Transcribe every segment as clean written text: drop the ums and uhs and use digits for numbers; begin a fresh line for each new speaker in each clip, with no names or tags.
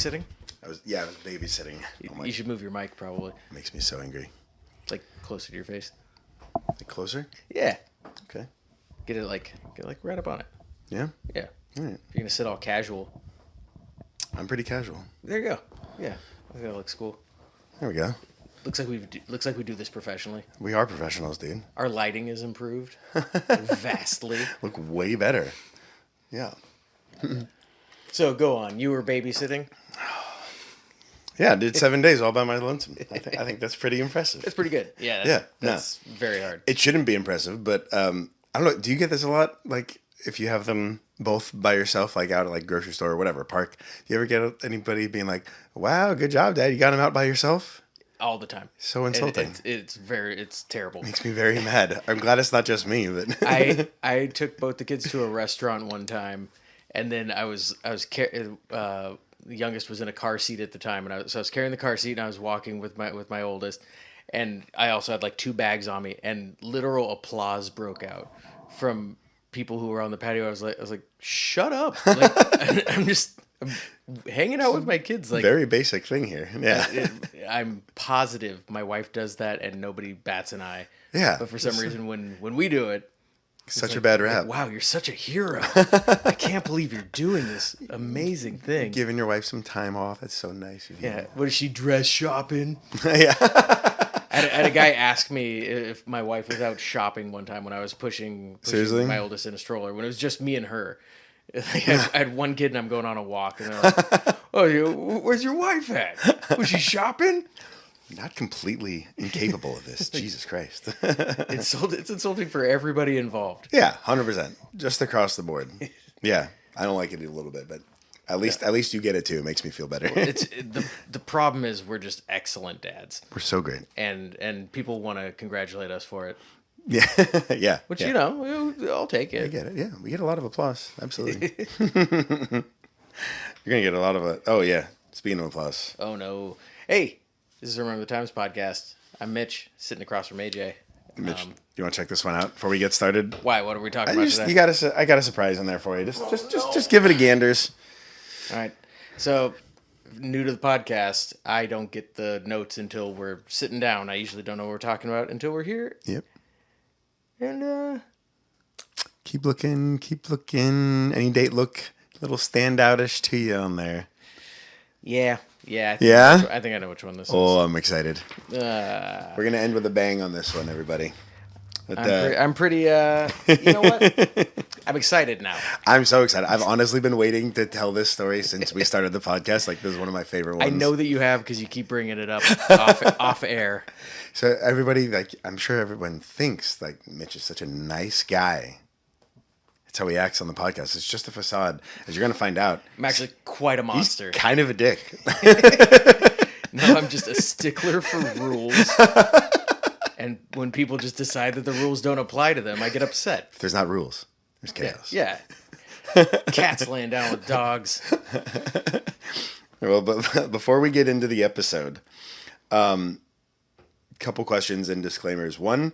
babysitting?
I was babysitting.
You should move your mic, probably.
Makes me so angry.
Like, closer to your face.
Like closer?
Yeah.
Okay.
Get it right up on it.
Yeah?
Yeah.
All right.
If you're going to sit all casual.
I'm pretty casual.
There you go. Yeah. I think that looks cool.
There we go.
Looks like we do this professionally.
We are professionals, dude.
Our lighting is improved vastly.
Look way better. Yeah.
So go on. You were babysitting?
Yeah, I did 7 days all by my lonesome. I think that's pretty impressive.
That's pretty good. Yeah. That's very hard.
It shouldn't be impressive, but I don't know. Do you get this a lot? Like if you have them both by yourself, like out at like grocery store or whatever, park. Do you ever get anybody being like, "Wow, good job, Dad. You got them out by yourself?"
All the time.
So insulting.
It's terrible.
Makes me very mad. I'm glad it's not just me, but
I took both the kids to a restaurant one time, and then the youngest was in a car seat at the time, and I was carrying the car seat, and I was walking with my oldest, and I also had like 2 bags on me, and literal applause broke out from people who were on the patio. I was like, shut up! Like, I'm hanging out with my kids. Like,
very basic thing here. Yeah,
I'm positive my wife does that, and nobody bats an eye.
Yeah,
but for some reason, when we do it.
Such a bad rap.
Wow, you're such a hero. I can't believe you're doing this amazing thing.
Giving your wife some time off. That's so nice of you.
Yeah. What is she, dress shopping?
Yeah.
I had a guy ask me if my wife was out shopping one time when I was pushing my oldest in a stroller, when it was just me and her. Like, I had one kid and I'm going on a walk. And they're like, "Oh, where's your wife at? Was she shopping?"
Not completely incapable of this. Jesus Christ.
It's insulting for everybody involved.
Yeah, 100%. Just across the board. Yeah, I don't like it a little bit, but at least you get it too. It makes me feel better.
The problem is we're just excellent dads.
We're so great.
And people want to congratulate us for it.
Yeah. Yeah.
Which,
yeah.
I'll take it.
I get it. Yeah, we get a lot of applause. Absolutely. You're going to get a lot of oh, yeah. Speaking of applause.
Oh, no. Hey. This is Remember the Times podcast. I'm Mitch, sitting across from AJ.
Mitch, you want to check this one out before we get started?
Why? What are we talking about today?
I got a surprise in there for you. Just give it a ganders.
All right. So, new to the podcast, I don't get the notes until we're sitting down. I usually don't know what we're talking about until we're here.
Yep.
And
keep looking. Any date look a little standoutish to you on there?
Yeah. Yeah. I think I know which one this is.
Oh, I'm excited. We're going to end with a bang on this one, everybody. But,
I'm pretty, you know what? I'm excited now.
I'm so excited. I've honestly been waiting to tell this story since we started the podcast. Like, this is one of my favorite ones.
I know that you have because you keep bringing it up off air.
So everybody, like, I'm sure everyone thinks, like, Mitch is such a nice guy. That's how he acts on the podcast. It's just a facade. As you're going to find out.
I'm actually quite a monster.
He's kind of a dick.
No, I'm just a stickler for rules. And when people just decide that the rules don't apply to them, I get upset.
If there's not rules, there's chaos.
Yeah. Cats laying down with dogs.
Well, but before we get into the episode, couple questions and disclaimers. One,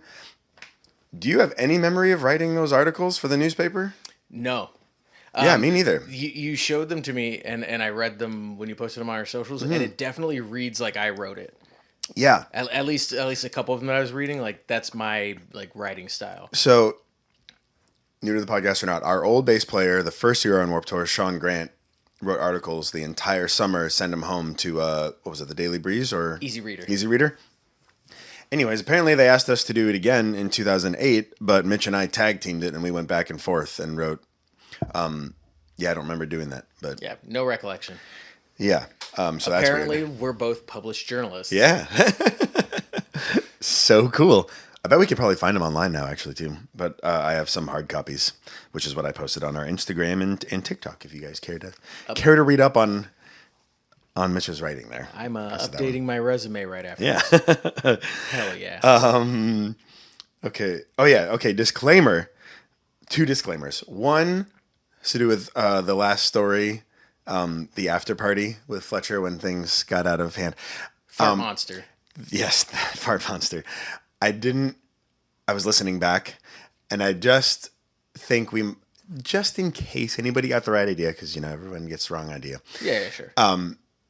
do you have any memory of writing those articles for the newspaper?
No.
Yeah, me neither.
You showed them to me, and I read them when you posted them on our socials, and it definitely reads like I wrote it.
Yeah.
At least a couple of them that I was reading, like that's my writing style.
So, new to the podcast or not, our old bass player, the first year on Warped Tour, Sean Grant, wrote articles the entire summer, send them home to what was it, the Daily Breeze or
Easy Reader.
Easy Reader. Anyways, apparently they asked us to do it again in 2008, but Mitch and I tag teamed it and we went back and forth and wrote. Yeah, I don't remember doing that, but
yeah, no recollection.
Yeah, so
apparently
that's
we're both published journalists.
Yeah, so cool. I bet we could probably find them online now, actually, too. But I have some hard copies, which is what I posted on our Instagram and TikTok. If you guys care to read up on Mitch's writing there,
I'm updating my resume right after.
Yeah,
this. Hell yeah.
Okay. Oh yeah. Okay. Disclaimer. 2 disclaimers. One has to do with the last story, the after party with Fletcher when things got out of hand.
Fart monster.
Yes, that fart monster. I was listening back, and I just think just in case anybody got the right idea, because, everyone gets the wrong idea.
Yeah, sure.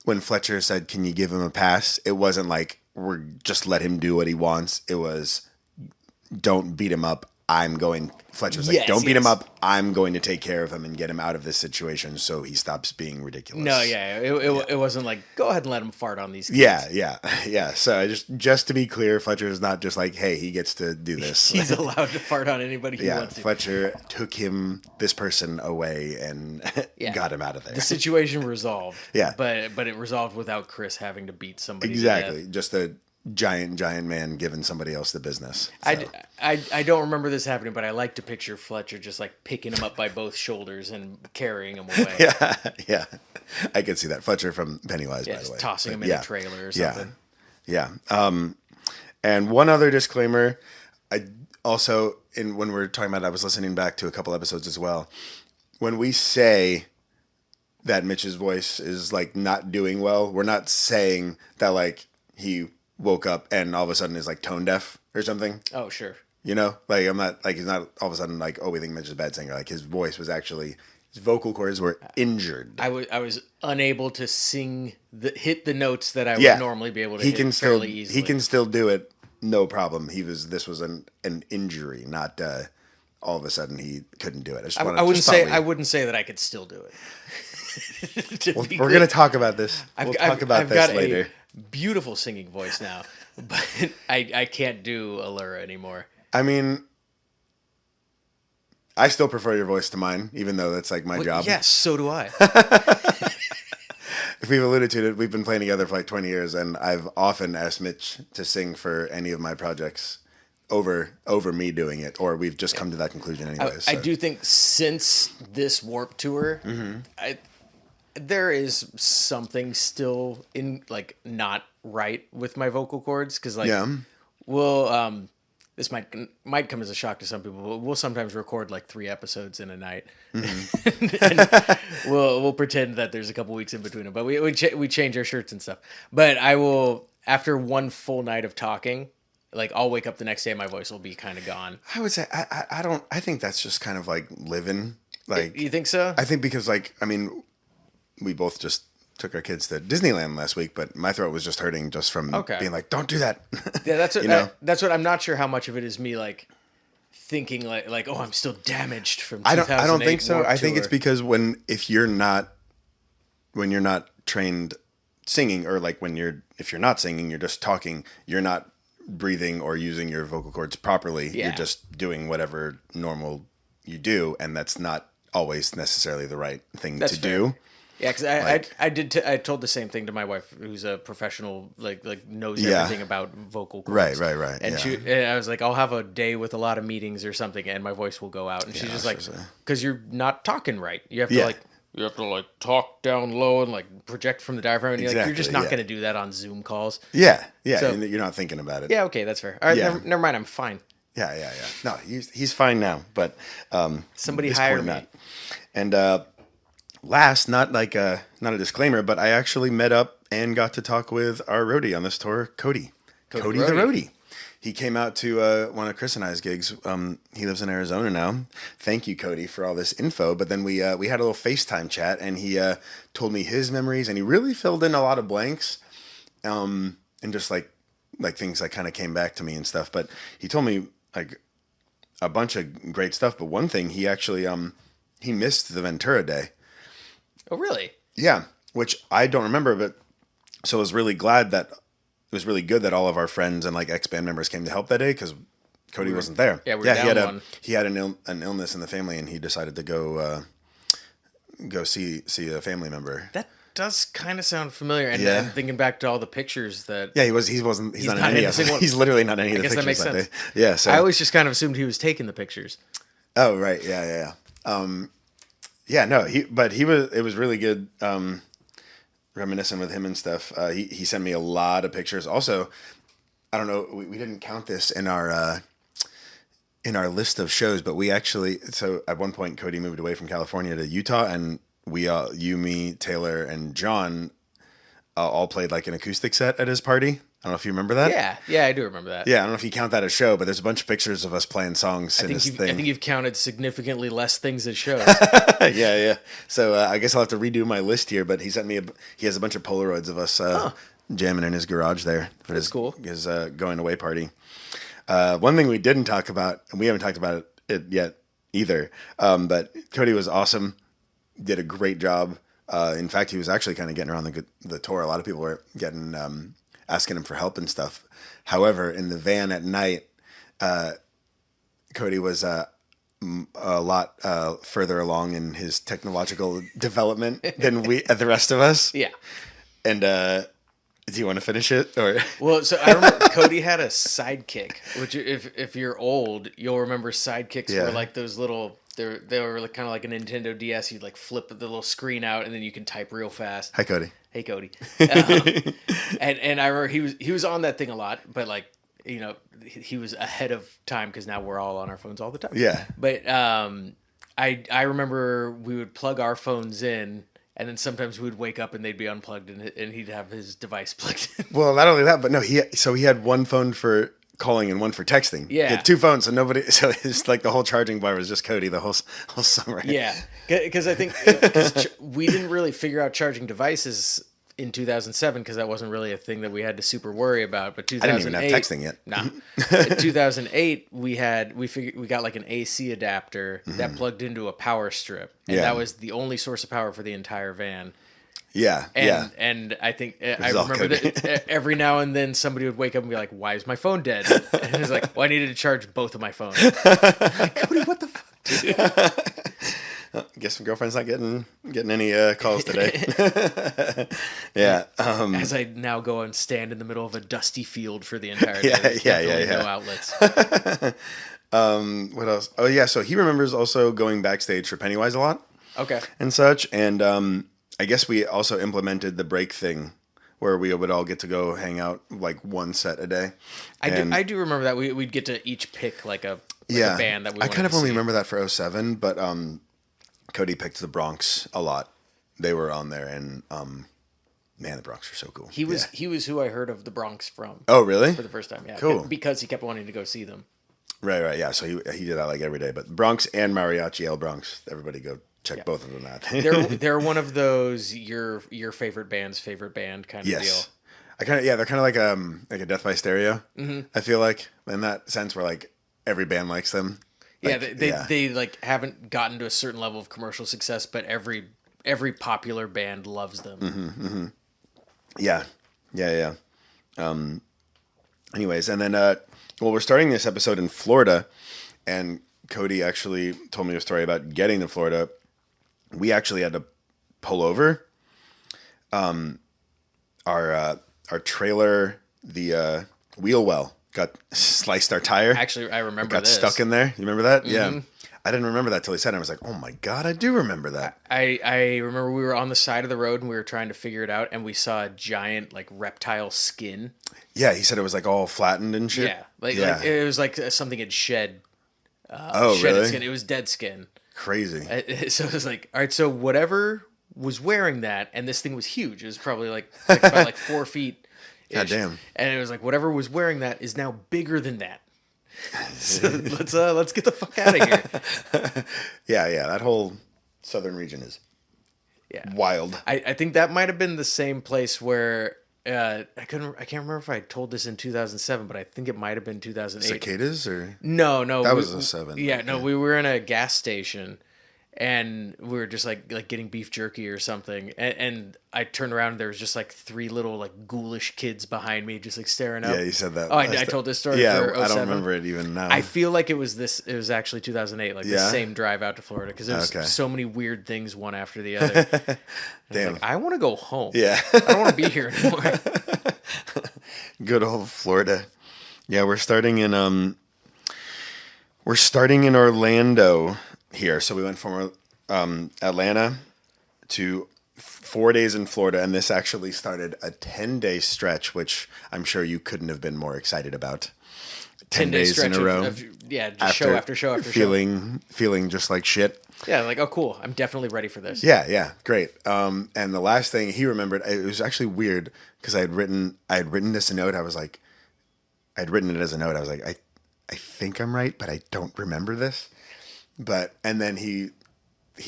when Fletcher said, "Can you give him a pass?" It wasn't like we're just let him do what he wants. It was don't beat him up. Fletcher's like,
Yes,
don't beat him
yes.
up. I'm going to take care of him and get him out of this situation so he stops being ridiculous.
No, yeah, it wasn't like go ahead and let him fart on these kids.
Yeah. So I just to be clear, Fletcher is not just like, hey, he gets to do this.
He's allowed to fart on anybody he wants to.
Fletcher took this person away and got him out of there.
The situation resolved.
Yeah.
But it resolved without Chris having to beat somebody.
Exactly. Just a giant man giving somebody else the business. So.
I don't remember this happening, but I like to picture Fletcher just like picking him up by both shoulders and carrying him away.
Yeah. I could see that. Fletcher from Pennywise, by the way.
Tossing him in a trailer or something.
Yeah. And one other disclaimer, I also, when we're talking about, I was listening back to a couple episodes as well. When we say that Mitch's voice is like not doing well, we're not saying that like he woke up and all of a sudden is like tone deaf or something.
Oh, sure.
You know, like I'm not like he's not all of a sudden like, oh, we think Mitch is a bad singer. Like his voice was actually, his vocal cords were injured.
I was unable to hit the notes that I would normally be able to hit fairly easily.
He can still do it, no problem. This was an injury, not all of a sudden he couldn't do it.
I wouldn't say that I could still do it.
We're gonna talk about this. We'll talk about this later.
Beautiful singing voice now, but I can't do Allura anymore.
I mean, I still prefer your voice to mine, even though that's like my job.
Yes, so do I.
If we've alluded to it, we've been playing together for like 20 years, and I've often asked Mitch to sing for any of my projects over me doing it, or we've just come to that conclusion anyway.
I do think since this Warped Tour, there is something still in like not right with my vocal cords because like this might come as a shock to some people, but we'll sometimes record like 3 episodes in a night, and we'll pretend that there's a couple weeks in between them, but we change our shirts and stuff. But I will, after one full night of talking, like I'll wake up the next day and my voice will be kind of gone.
I would say I think that's just kind of like living. Like
you think so?
I think because like I mean, we both just took our kids to Disneyland last week, but my throat was just hurting just from being like, don't do that.
Yeah, that's what that's what I'm not sure how much of it is me like thinking like oh, I'm still damaged from 2008
I don't think so.
Warped
I think
Tour.
it's because if you're not trained singing, or like if you're not singing, you're just talking, you're not breathing or using your vocal cords properly.
Yeah.
You're just doing whatever normal you do, and that's not always necessarily the right thing to do.
Yeah, because I told the same thing to my wife, who's a professional, like knows everything about vocal cords.
Right.
And and I was like, I'll have a day with a lot of meetings or something, and my voice will go out. And she's just like, because you're not talking right. You have to talk down low and like project from the diaphragm. And you're just not going to do that on Zoom calls.
Yeah. So, and you're not thinking about it.
Yeah, okay, that's fair. All right, never mind. I'm fine.
Yeah. No, he's fine now, but
somebody hire me.
Not. And last, not a disclaimer, but I actually met up and got to talk with our roadie on this tour, Cody the roadie. He came out to one of Chris and I's gigs. He lives in Arizona now. Thank you, Cody, for all this info. But then we had a little FaceTime chat, and he told me his memories, and he really filled in a lot of blanks, and just like things that kind of came back to me and stuff. But he told me like a bunch of great stuff. But one thing, he actually he missed the Ventura Day.
Oh, really?
Yeah, which I don't remember, but so I was really glad that it was really good that all of our friends and like ex-band members came to help that day because Cody wasn't there.
Yeah,
he had an illness in the family, and he decided to go see a family member.
That does kind of sound familiar. And thinking back to all the pictures that
he's not in any of them. He's literally not in any of the pictures. I guess that makes sense. Day. Yeah, so
I always just kind of assumed he was taking the pictures.
Oh right, yeah. It was really good reminiscing with him and stuff. He sent me a lot of pictures. Also, I don't know, we didn't count this in our list of shows, but we actually, so at one point Cody moved away from California to Utah, and we you, me, Taylor, and John all played like an acoustic set at his party. I don't know if you remember that.
Yeah, I do remember that.
Yeah, I don't know if you count that as show, but there's a bunch of pictures of us playing songs in his thing.
I think you've counted significantly less things as shows.
Yeah. So I guess I'll have to redo my list here. But he sent me he has a bunch of Polaroids of us jamming in his garage there for his going away party. One thing we didn't talk about, and we haven't talked about it yet either, but Cody was awesome. Did a great job. In fact, he was actually kind of getting around the tour. A lot of people were getting asking him for help and stuff. However, in the van at night, Cody was a lot further along in his technological development than the rest of us.
Yeah.
And do you want to finish it or?
Well, so I remember Cody had a sidekick, which if you're old, you'll remember sidekicks were like those little. They were like, kind of like a Nintendo DS. You'd like flip the little screen out, and then you can type real fast.
Hi, Cody.
Hey, Cody. And I remember he was on that thing a lot, but like, you know, he was ahead of time because now we're all on our phones all the time.
Yeah.
But I remember we would plug our phones in, and then sometimes we would wake up and they'd be unplugged, and he'd have his device plugged in.
Well, not only that, but no, he had one phone for calling and one for texting.
Yeah.
He had two phones, so it's like the whole charging bar was just Cody the whole summer.
Yeah, because I think we didn't really figure out charging devices in 2007 because that wasn't really a thing that we had to super worry about. But 2008,
I didn't even have texting yet.
Nah. In 2008, we got like an AC adapter that plugged into a power strip, and that was the only source of power for the entire van.
Yeah,
and I think I remember that every now and then somebody would wake up and be like, "Why is my phone dead?" And it's like, "Well, I needed to charge both of my phones." Like, Cody, what the fuck, dude?
Guess my girlfriend's not getting any calls today. Yeah.
As I now go and stand in the middle of a dusty field for the entire day.
Yeah.
No outlets.
What else? Oh yeah, so he remembers also going backstage for Pennywise a lot.
Okay.
And such, and I guess we also implemented the break thing where we would all get to go hang out like one set a day.
I do remember that we'd get to each pick like a band that we wanted to see.
I kind of only remember that for 07, but Cody picked the Bronx a lot. They were on there, and man, the Bronx are so cool.
He was who I heard of the Bronx from.
Oh, really?
For the first time, yeah.
Cool.
Because he kept wanting to go see them.
Right, yeah. So he did that like every day. But Bronx and Mariachi El Bronx, everybody go check both of them out.
they're one of those your favorite band's favorite band kind of deal.
They're kind of like a Death by Stereo. Mm-hmm. I feel like in that sense where like every band likes them. Like,
they like haven't gotten to a certain level of commercial success, but every popular band loves them.
Mm-hmm, mm-hmm. Yeah. Anyways, and then we're starting this episode in Florida, and Cody actually told me a story about getting to Florida. We actually had to pull over. Our trailer, the wheel well got sliced our tire.
Actually, I remember
got
this.
stuck in there. You remember that?
Mm-hmm.
Yeah. I didn't remember that till he said it. I was like, oh my God, I do remember that.
I remember we were on the side of the road and we were trying to figure it out, and we saw a giant like reptile skin.
Yeah, he said it was like all flattened and shit.
Yeah, like it was like something had shed.
Really?
Its skin. It was dead skin.
Crazy.
So it was like, all right, so whatever was wearing that, and this thing was huge. It was probably like about like 4 feet.
God damn.
And it was like whatever was wearing that is now bigger than that. So let's get the fuck out of here.
Yeah. That whole southern region is wild.
I think that might have been the same place where I can't remember if I told this in 2007, but I think it might have been 2008.
Cicadas or
no,
that was 07.
Yeah, no, we were in a gas station. And we were just like getting beef jerky or something, and I turned around and there was just like 3 little like ghoulish kids behind me, just like staring up.
Yeah, you said that.
Oh, I told this story.
Yeah,
for 07.
I don't remember it even now.
I feel like it was actually 2008, like the same drive out to Florida, because there's so many weird things one after the other.
Damn,
like, I want to go home.
Yeah,
I don't want to be here anymore.
Good old Florida. Yeah, we're starting in Orlando here. So we went from Atlanta to 4 days in Florida, and this actually started a 10-day stretch, which I'm sure you couldn't have been more excited about. 10 days in a row.
yeah, just show after show after show.
Feeling just like shit.
Yeah, like, oh, cool. I'm definitely ready for this.
Yeah, great. And the last thing he remembered, it was actually weird because I had written this a note. I'd written it as a note. I was like, I think I'm right, but I don't remember this. And then he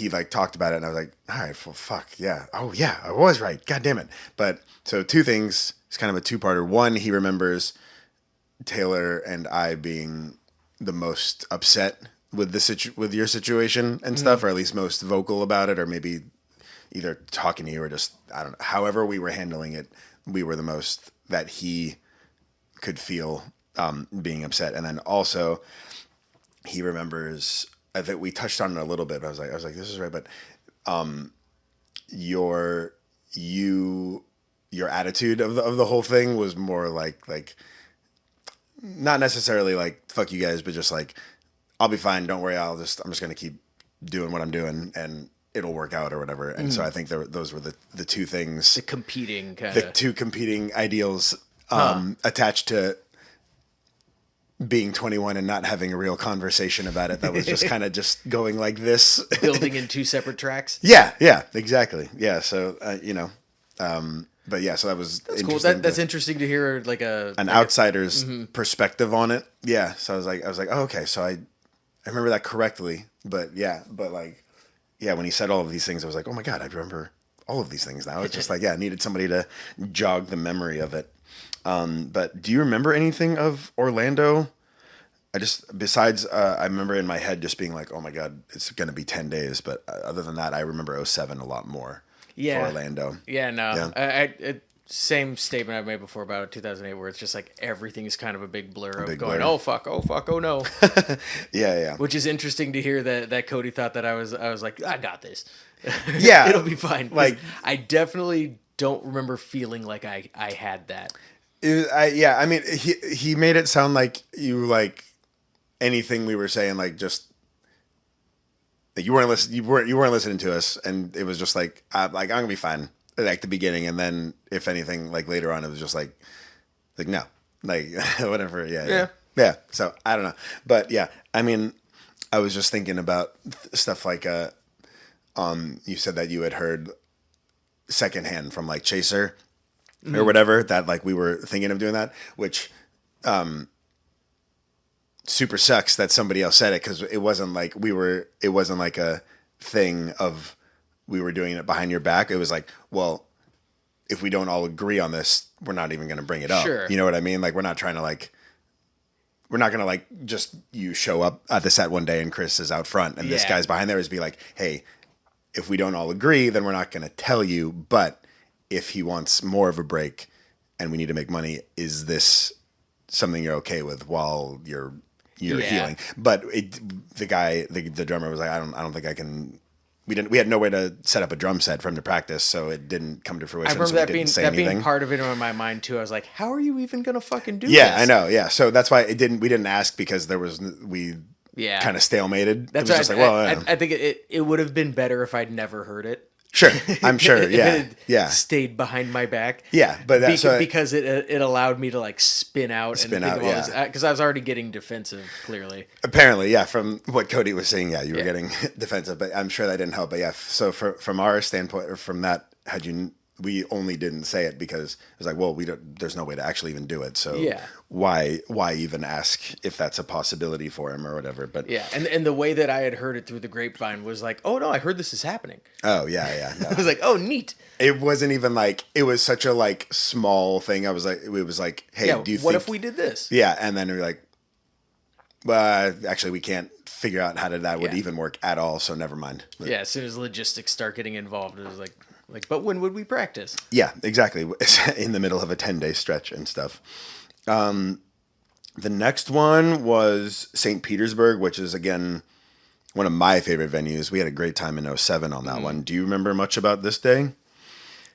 like talked about it, and I was like, all right, well, fuck yeah. Oh yeah, I was right. God damn it. But so two things. It's kind of a two-parter. One, he remembers Taylor and I being the most upset with with your situation and stuff, or at least most vocal about it, or maybe either talking to you or just, I don't know, however we were handling it, we were the most that he could feel being upset. And then also he remembers, I think we touched on it a little bit, but I was like, this is right. But your attitude of the whole thing was more like not necessarily like fuck you guys, but just like, I'll be fine. Don't worry. I'm just going to keep doing what I'm doing and it'll work out or whatever. And so I think those were the two things, the two competing ideals attached to being 21 and not having a real conversation about it. That was just kind of just going like this,
building in two separate tracks.
Yeah, exactly. Yeah. So, but yeah, so that's
cool. That's interesting to hear, like an
outsider's perspective on it. Yeah. So I was like, oh, okay. So I remember that correctly, but like, yeah, when he said all of these things, I was like, oh my God, I remember all of these things now. It's just like, yeah, I needed somebody to jog the memory of it. But do you remember anything of Orlando? Besides, I remember in my head just being like, oh my God, it's going to be 10 days. But other than that, I remember '07 a lot more for Orlando.
Yeah, no. Yeah. Same statement I've made before about 2008, where it's just like everything's kind of a big blur of going, oh fuck, oh no.
Yeah.
Which is interesting to hear that Cody thought that I was like, I got this.
Yeah.
It'll be fine. Like, I definitely don't remember feeling like I had that.
I mean, he made it sound like you like anything we were saying, like just like you weren't listening to us, and it was just like I'm gonna be fine at like the beginning, and then if anything, like later on, it was just like no, like whatever, yeah. So I don't know, but yeah, I mean, I was just thinking about stuff like you said that you had heard secondhand from like Chaser. Or whatever, that like we were thinking of doing that, which super sucks that somebody else said it, because it wasn't like a thing of we were doing it behind your back. It was like, well, if we don't all agree on this, we're not even going to bring it up.
Sure.
You know what I mean? Like, we're not going to like just you show up at the set one day and Chris is out front and this guy's behind there, is be like, hey, if we don't all agree, then we're not going to tell you, but if he wants more of a break and we need to make money, is this something you're okay with while you're healing? But the drummer was like, I don't think I can. We had no way to set up a drum set for him to practice, so it didn't come to fruition.
I remember
that
being part of it in my mind too. I was like, how are you even gonna fucking do this?
Yeah, I know. Yeah, so that's why we didn't ask, because kind of stalemated.
That's right. Just like, well, I think it would have been better if I'd never heard it.
Sure, I'm sure. Yeah.
Stayed behind my back.
Yeah, but that's
because it allowed me to like spin out, because I was already getting defensive. Clearly,
apparently, yeah. From what Cody was saying, you were getting defensive, but I'm sure that didn't help. But yeah, so from our standpoint, or from that, we only didn't say it because it was like, well, there's no way to actually even do it. So why even ask if that's a possibility for him or whatever? But
yeah, and the way that I had heard it through the grapevine was like, oh no, I heard this is happening.
Oh yeah. No.
I was like, oh neat.
It wasn't even like, it was such a like small thing. It was like, hey, do you think,
what if we did this?
Yeah, and then we were like, well, actually, we can't figure out how that would even work at all. So never mind. But,
as soon as logistics start getting involved, it was like, but when would we practice?
Yeah, exactly. In the middle of a 10-day stretch and stuff. The next one was St. Petersburg, which is, again, one of my favorite venues. We had a great time in '07 on that one. Do you remember much about this day?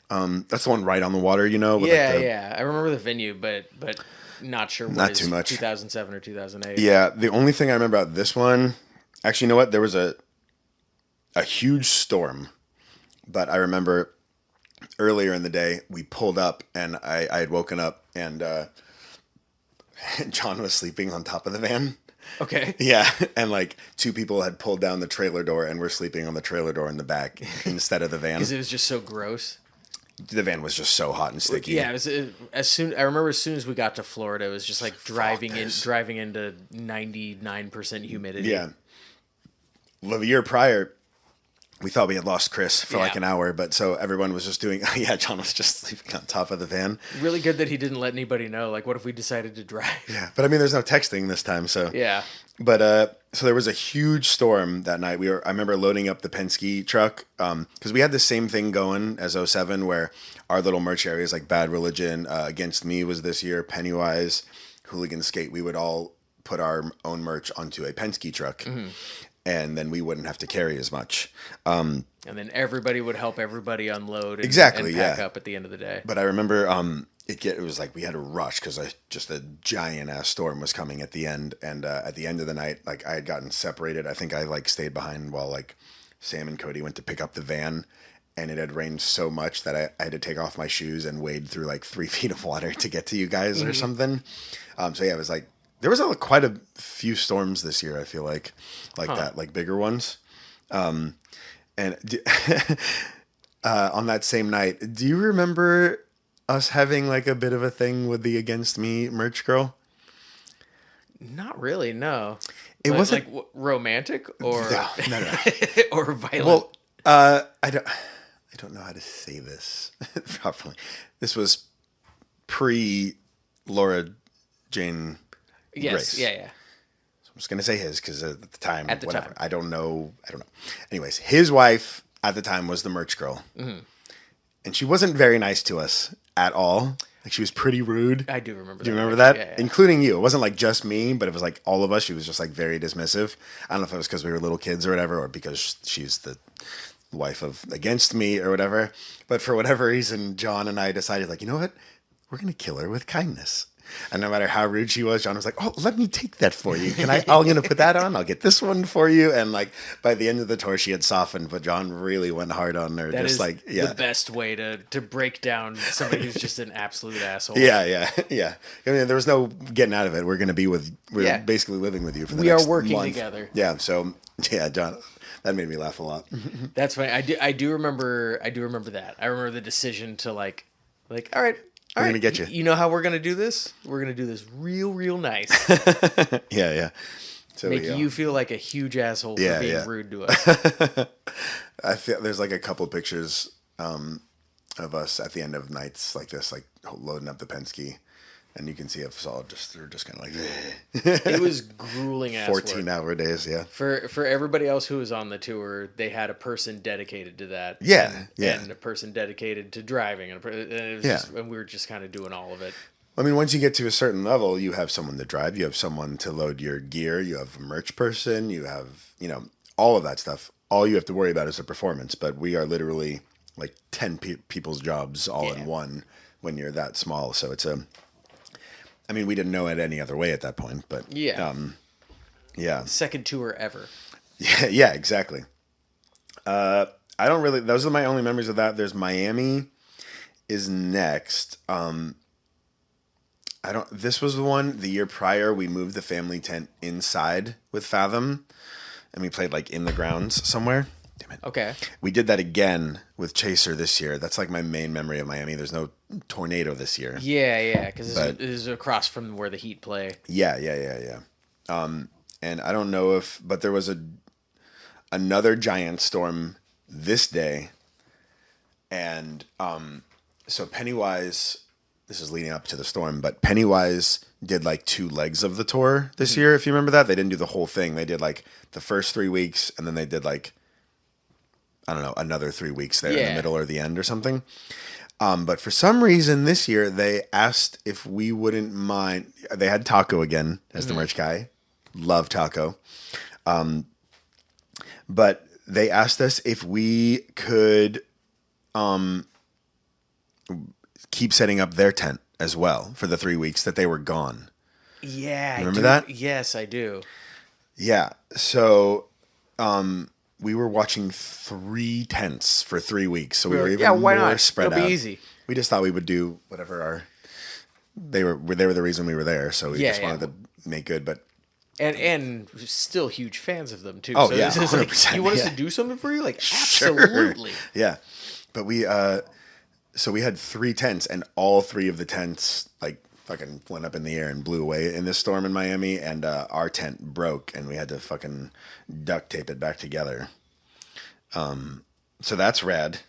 That's the one right on the water, with
I remember the venue, but not sure
not too much.
2007 or 2008.
Yeah, the only thing I remember about this one, actually, you know what? There was a huge storm. But I remember earlier in the day, we pulled up, and I had woken up, and John was sleeping on top of the van.
Okay.
Yeah, and like two people had pulled down the trailer door and were sleeping on the trailer door in the back instead of the van.
Because it was just so gross.
The van was just so hot and sticky.
Yeah, I remember as soon as we got to Florida, it was just like driving into 99% humidity.
Yeah. Well, the year prior, we thought we had lost Chris for like
Yeah.
an hour, but so everyone was just doing. Yeah, John was just sleeping on top of the van.
Really good that he didn't let anybody know. Like, what if we decided to drive?
Yeah, but I mean, there's no texting this time, so
Yeah.
But so there was a huge storm that night. I remember loading up the Penske truck because we had the same thing going as '07, where our little merch areas like Bad Religion, Against Me was this year, Pennywise, Hooligan Skate. We would all put our own merch onto a Penske truck, and then we wouldn't have to carry as much.
And then everybody would help everybody unload and pack
Yeah.
up at the end of the day.
But I remember it was like we had to rush because just a giant ass storm was coming at the end, and at the end of the night, like I had gotten separated. I think I like stayed behind while like Sam and Cody went to pick up the van, and it had rained so much that I had to take off my shoes and wade through like 3 feet of water to get to you guys or something. So yeah, it was like there was quite a few storms this year. I feel like that, like bigger ones. And on that same night, do you remember us having like a bit of a thing with the Against Me merch girl?
Not really, no.
It wasn't
romantic or
no.
or violent.
Well, I don't know how to say this properly. This was pre Laura Jane
yes,
Grace.
yeah.
I'm just gonna say his because at the time, whatever.
time.
I don't know. Anyways, his wife at the time was the merch girl, and she wasn't very nice to us at all. Like she was pretty rude.
I do remember.
Do you remember
actually.
that?
Yeah.
Including you. It wasn't like just me, but it was like all of us. She was just like very dismissive. I don't know if it was because we were little kids or whatever, or because she's the wife of Against Me or whatever. But for whatever reason, John and I decided, like, you know what? We're gonna kill her with kindness. And no matter how rude she was, John was like, "Oh, let me take that for you. I'm gonna put that on. I'll get this one for you." And like by the end of the tour, she had softened, but John really went hard on her.
That
just
is
like, yeah,
the best way to break down somebody who's just an absolute asshole.
yeah. I mean, there was no getting out of it. We're basically living with you for the
We
next
are working
month.
together.
Yeah. So yeah, John, that made me laugh a lot.
That's funny. I do remember that. I remember the decision to like, all right.
We're gonna get you.
You know how we're gonna do this? We're gonna do this real nice.
Yeah. So
Make you feel like a huge asshole for being rude to us.
I feel there's like a couple pictures of us at the end of nights like this, like loading up the Penske, and you can see us all they're just kind of like.
It was grueling ass
14-hour days, yeah.
For everybody else who was on the tour, they had a person dedicated to that.
Yeah.
And a person dedicated to driving, and it was just, and we were just kind of doing all of it.
I mean, once you get to a certain level, you have someone to drive, you have someone to load your gear, you have a merch person, you have, all of that stuff. All you have to worry about is the performance, but we are literally like 10 people's jobs all in one when you're that small. So it's I mean, we didn't know it any other way at that point, but yeah.
Second tour ever.
Yeah, exactly. I don't really, those are my only memories of that. There's Miami is next. This was the one, the year prior, we moved the family tent inside with Fathom, and we played like in the grounds somewhere. Damn it.
Okay.
We did that again with Chaser this year. That's like my main memory of Miami. There's no tornado this year.
Yeah, because it is across from where the Heat play.
Yeah. And I don't know but there was another giant storm this day, and so Pennywise. This is leading up to the storm, but Pennywise did like 2 legs of the tour this year. If you remember that, they didn't do the whole thing. They did like the first 3 weeks, and then they did like, I don't know, another 3 weeks there in the middle or the end or something. But for some reason this year, they asked if we wouldn't mind. They had Taco again as the merch guy. Love Taco. But they asked us if we could keep setting up their tent as well for the 3 weeks that they were gone.
Yeah.
Remember that?
Yes, I do.
Yeah. So we were watching 3 tents for 3 weeks. So we were even
why
more
not?
spread
It'll
out.
be easy.
We just thought we would do whatever they were the reason we were there. So we just wanted to make good. But
And still huge fans of them too.
Oh,
So
yeah,
this is like,
100%,
you want us
yeah.
to do something for you? Like,
Sure.
absolutely.
Yeah. But so we had 3 tents, and all 3 of the tents like fucking went up in the air and blew away in this storm in Miami, and our tent broke, and we had to fucking duct tape it back together. So that's rad.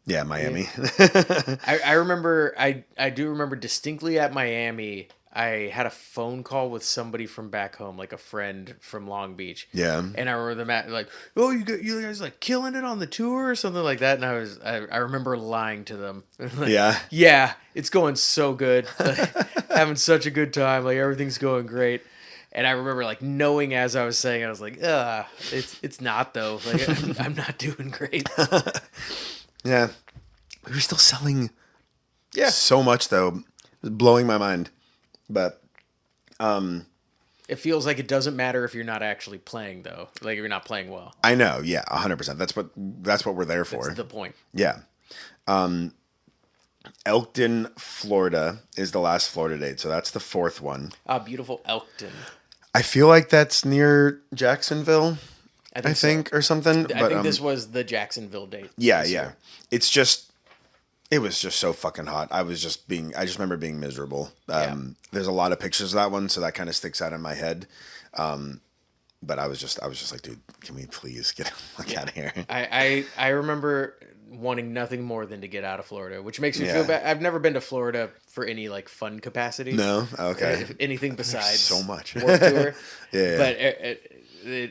Yeah, Miami.
I remember I do remember distinctly at Miami. I had a phone call with somebody from back home, like a friend from Long Beach.
Yeah.
And I remember them like, "Oh, you guys like killing it on the tour or something like that." And I remember lying to them. Like,
Yeah.
yeah, it's going so good. Like, having such a good time. Like everything's going great. And I remember like knowing as I was saying, I was like, it's not though. Like I'm not doing great.
Yeah. We were still selling
Yeah.
so much though. It was blowing my mind. But
It feels like it doesn't matter if you're not actually playing though. Like if you're not playing well.
I know, yeah, 100%. That's what we're there for.
That's the point.
Yeah. Elkton, Florida is the last Florida date, so that's the 4th one.
Beautiful Elkton.
I feel like that's near Jacksonville, I
so.
think, or something.
I think this was the Jacksonville date.
Yeah, yeah. It's just, it was just so fucking hot. I just remember being miserable. There's a lot of pictures of that one, so that kind of sticks out in my head. But I was just like, dude, can we please get out of here?
I remember wanting nothing more than to get out of Florida, which makes me feel bad. I've never been to Florida for any like fun capacity.
No? Okay.
Anything besides
so much.
Warped Tour.
Yeah.
But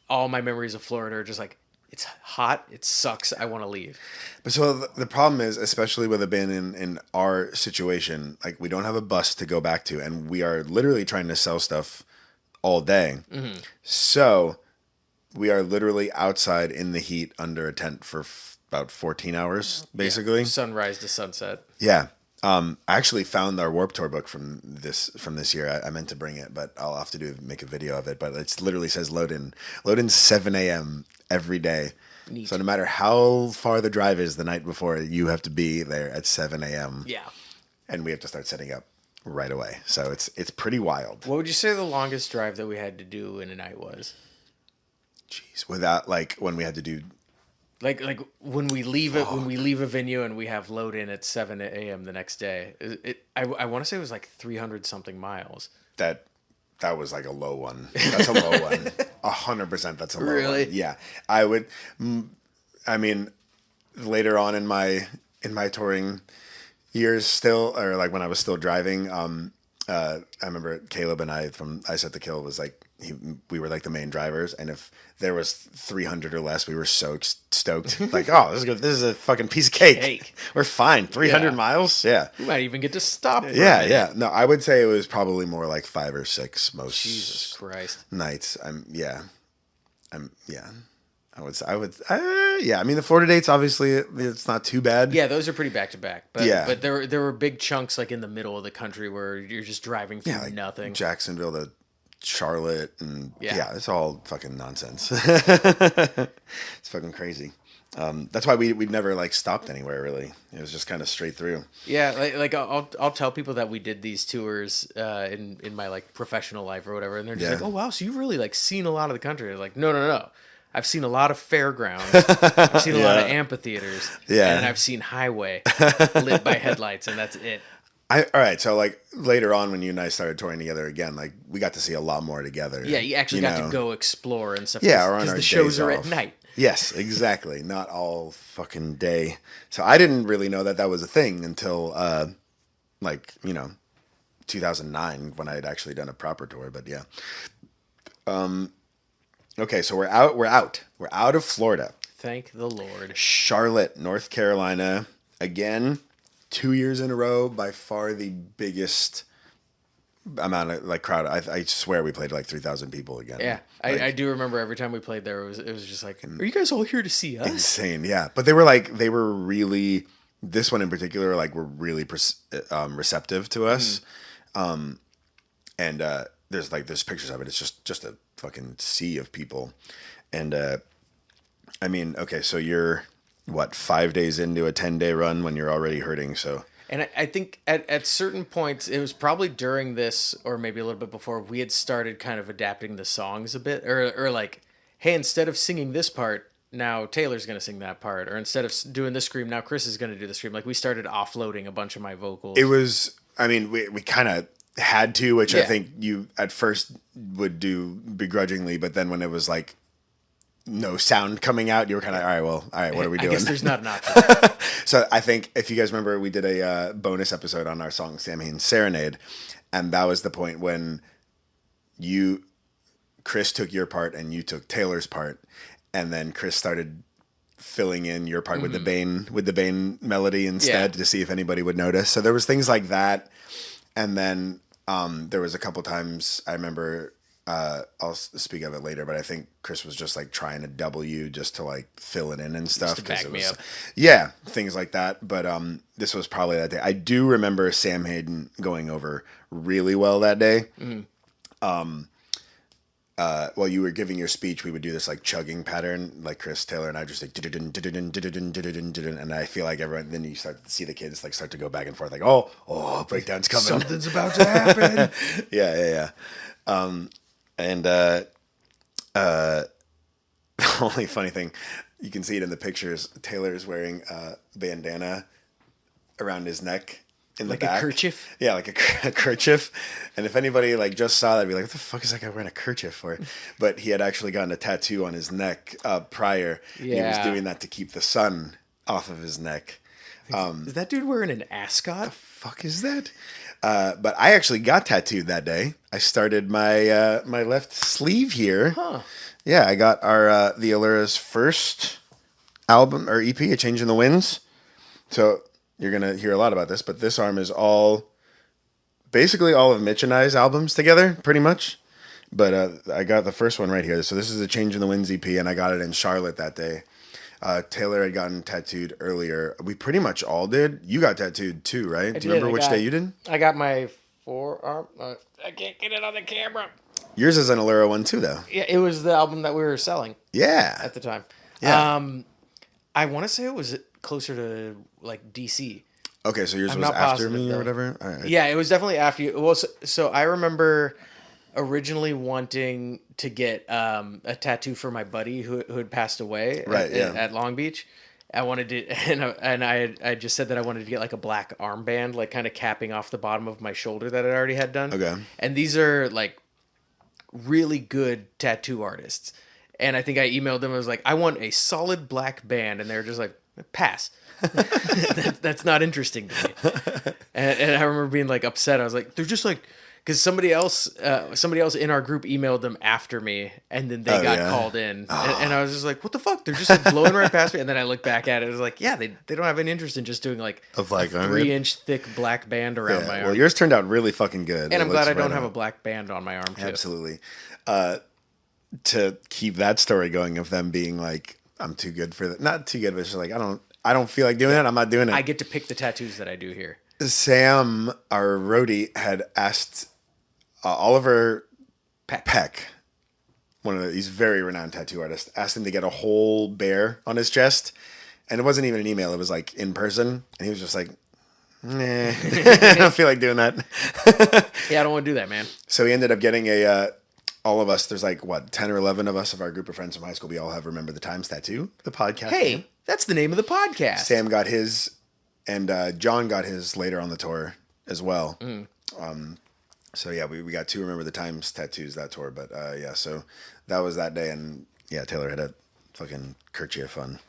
all my memories of Florida are just like, it's hot, it sucks, I want to leave.
But so the problem is, especially with a band in our situation, like we don't have a bus to go back to, and we are literally trying to sell stuff all day. Mm-hmm. So we are literally outside in the heat under a tent for about 14 hours, basically.
Yeah. Sunrise to sunset.
Yeah. I actually found our Warped Tour book from this year. I meant to bring it, but I'll have to make a video of it. But it literally says load in 7 a.m. every day.
Neat.
So no matter how far the drive is the night before, you have to be there at 7 a.m.
Yeah.
And we have to start setting up right away. So it's pretty wild.
What would you say the longest drive that we had to do in a night was?
Jeez, without like when we had to do.
Like when we leave a venue and we have load in at 7 a.m. the next day. I want to say it was like 300 something miles.
That was like a low one. That's a low one. 100%. That's a low
Really?
one. Yeah, I would. I mean, later on in my touring years, still, or like when I was still driving, I remember Caleb and I from I Set the Kill was like we were like the main drivers, and if there was 300 or less, we were so stoked. Like, oh, this is good. This is a fucking piece of cake. We're fine. 300 miles. Yeah.
We might even get to stop.
Yeah, yeah. No, I would say it was probably more like 5 or 6 most.
Jesus Christ.
Nights. Yeah. I mean, the Florida dates, obviously, it's not too bad.
Yeah, those are pretty back to back. But
Yeah.
but there were big chunks like in the middle of the country where you're just driving through
like
nothing.
Jacksonville to Charlotte, and yeah, it's all fucking nonsense. It's fucking crazy. That's why we'd never like stopped anywhere really. It was just kind of straight through.
Yeah, like I'll tell people that we did these tours in my like professional life or whatever, and they're just like, oh wow, so you've really like seen a lot of the country. I'm like, no. I've seen a lot of fairgrounds. I've seen a lot of amphitheaters.
Yeah.
And I've seen highway lit by headlights, and that's it.
All right, so like later on when you and I started touring together again, like we got to see a lot more together.
Yeah, you actually got to go explore and stuff.
Yeah, or on
because
our
the shows
days
are
off.
at night.
Yes, exactly. Not all fucking day. So I didn't really know that was a thing until 2009 when I had actually done a proper tour. But yeah. Okay, so we're out of Florida.
Thank the Lord.
Charlotte, North Carolina, again, 2 years in a row, by far the biggest amount of like crowd. I swear we played like 3,000 people again.
Yeah,
like,
I do remember every time we played there, it was just like, are you guys all here to see us?
Insane, yeah. But they were really, this one in particular, like were really receptive to us. And there's pictures of it. It's just a fucking sea of people. And I mean, okay, so you're what, 5 days into a 10-day run when you're already hurting. So
And I think at certain points, it was probably during this or maybe a little bit before, we had started kind of adapting the songs a bit. Or like, hey, instead of singing this part, now Taylor's going to sing that part. Or instead of doing this scream, now Chris is going to do the scream. Like, we started offloading a bunch of my vocals.
It was, I mean, we kind of had to, which I
Yeah.
think you at first would do begrudgingly, but then when it was like no sound coming out, you were kind of, all right, what are we doing?
I guess there's not an option.
So I think if you guys remember, we did a bonus episode on our song Samhain's Serenade, and that was the point when Chris took your part and you took Taylor's part, and then Chris started filling in your part with the Bane melody instead to see if anybody would notice. So there was things like that, and then there was a couple times I remember. I'll speak of it later, but I think Chris was just like trying to double you just to like fill it in and stuff.
Just to back me up.
Yeah, things like that. But this was probably that day. I do remember Sam Hayden going over really well that day. While you were giving your speech, we would do this like chugging pattern, like Chris Taylor and I just like and I feel like everyone. Then you start to see the kids like start to go back and forth, like oh, breakdown's coming,
Something's about to happen.
yeah. And the only funny thing, you can see it in the pictures, Taylor is wearing a bandana around his neck in the
Like
back.
a kerchief?
Yeah, like a kerchief. And if anybody like just saw that, they'd be like, what the fuck is that guy wearing a kerchief for? But he had actually gotten a tattoo on his neck prior.
Yeah.
He was doing that to keep the sun off of his neck.
Is that dude wearing an ascot?
Fuck is that? But I actually got tattooed that day. I started my my left sleeve here.
Huh.
Yeah, I got our the Allura's first album or EP, A Change in the Winds. So you're gonna hear a lot about this, but this arm is basically all of Mitch and I's albums together, pretty much. But I got the first one right here. So this is A Change in the Winds EP, and I got it in Charlotte that day. Taylor had gotten tattooed earlier. We pretty much all did. You got tattooed too, right? Do you remember which day you did?
I got my forearm. I can't get it on the camera.
Yours is an Allura one too, though.
Yeah, it was the album that we were selling
Yeah.
at the time.
Yeah.
I want to say it was closer to like DC.
Okay, so yours
I'm
was
not
after
positive,
me
though.
or whatever? All right.
Yeah, it was definitely after you. Well, so I remember originally wanting to get a tattoo for my buddy who had passed away at Long Beach. I wanted to, and I just said that I wanted to get like a black armband, like kind of capping off the bottom of my shoulder that I already had done.
Okay.
And these are like really good tattoo artists. And I think I emailed them. I was like, I want a solid black band, and they were just like, pass. That's not interesting to me. And I remember being like upset. I was like, they're just like, because somebody else in our group emailed them after me, and then they got called in, and I was just like, what the fuck? They're just like blowing right past me. And then I looked back at it. I was like, yeah, they don't have any interest in just doing like a 3-inch thick black band around my arm.
Well, yours turned out really fucking good.
And I'm glad I don't have a black band on my arm too.
Absolutely. To keep that story going of them being like, I'm too good for that. Not too good, but it's just like, I don't feel like doing it. I'm not doing it.
I get to pick the tattoos that I do here.
Sam, our roadie, had asked Oliver Peck, he's a very renowned tattoo artist, asked him to get a whole bear on his chest. And it wasn't even an email. It was like in person. And he was just like, nah, I don't feel like doing that.
Yeah, I don't want to do that, man.
So he ended up getting all of us, there's like, 10 or 11 of us of our group of friends from high school. We all have Remember the Times tattoo, the podcast.
Hey, that's the name of the podcast.
Sam got his, and John got his later on the tour as well. So yeah, we got 2 Remember the Times tattoos that tour. But yeah, so that was that day. And yeah, Taylor had a fucking kerchief on.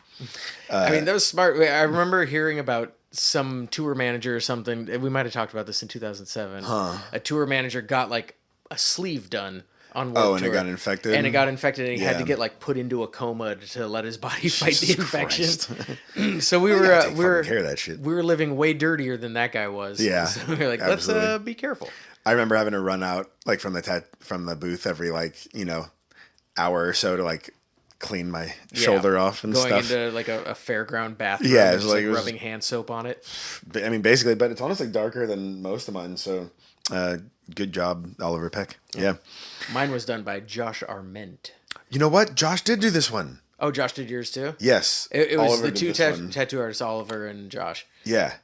I mean, that was smart. I remember hearing about some tour manager or something. We might have talked about this in 2007. A tour manager got like a sleeve done on World
Oh, and
Tour,
it got infected?
And it got infected, and he had
Yeah.
to get like put into a coma to let his body fight the
Jesus
infection. So we
You
were
gotta take fucking care of that shit.
we were living way dirtier than that guy was.
Yeah,
So we were like, let's
absolutely.
be careful.
I remember having to run out like from the booth every like hour or so to like clean my shoulder off and
going
stuff.
into like a fairground bathroom.
Yeah,
and
it's
just,
like- it was-
rubbing hand soap on it.
I mean, basically, but it's honestly darker than most of mine. So, good job, Oliver Peck. Yeah.
Mine was done by Josh Arment.
You know what? Josh did do this one.
Oh, Josh did yours too?
Yes.
It was
Oliver
the
did
two
this one.
tattoo artists, Oliver and Josh.
Yeah.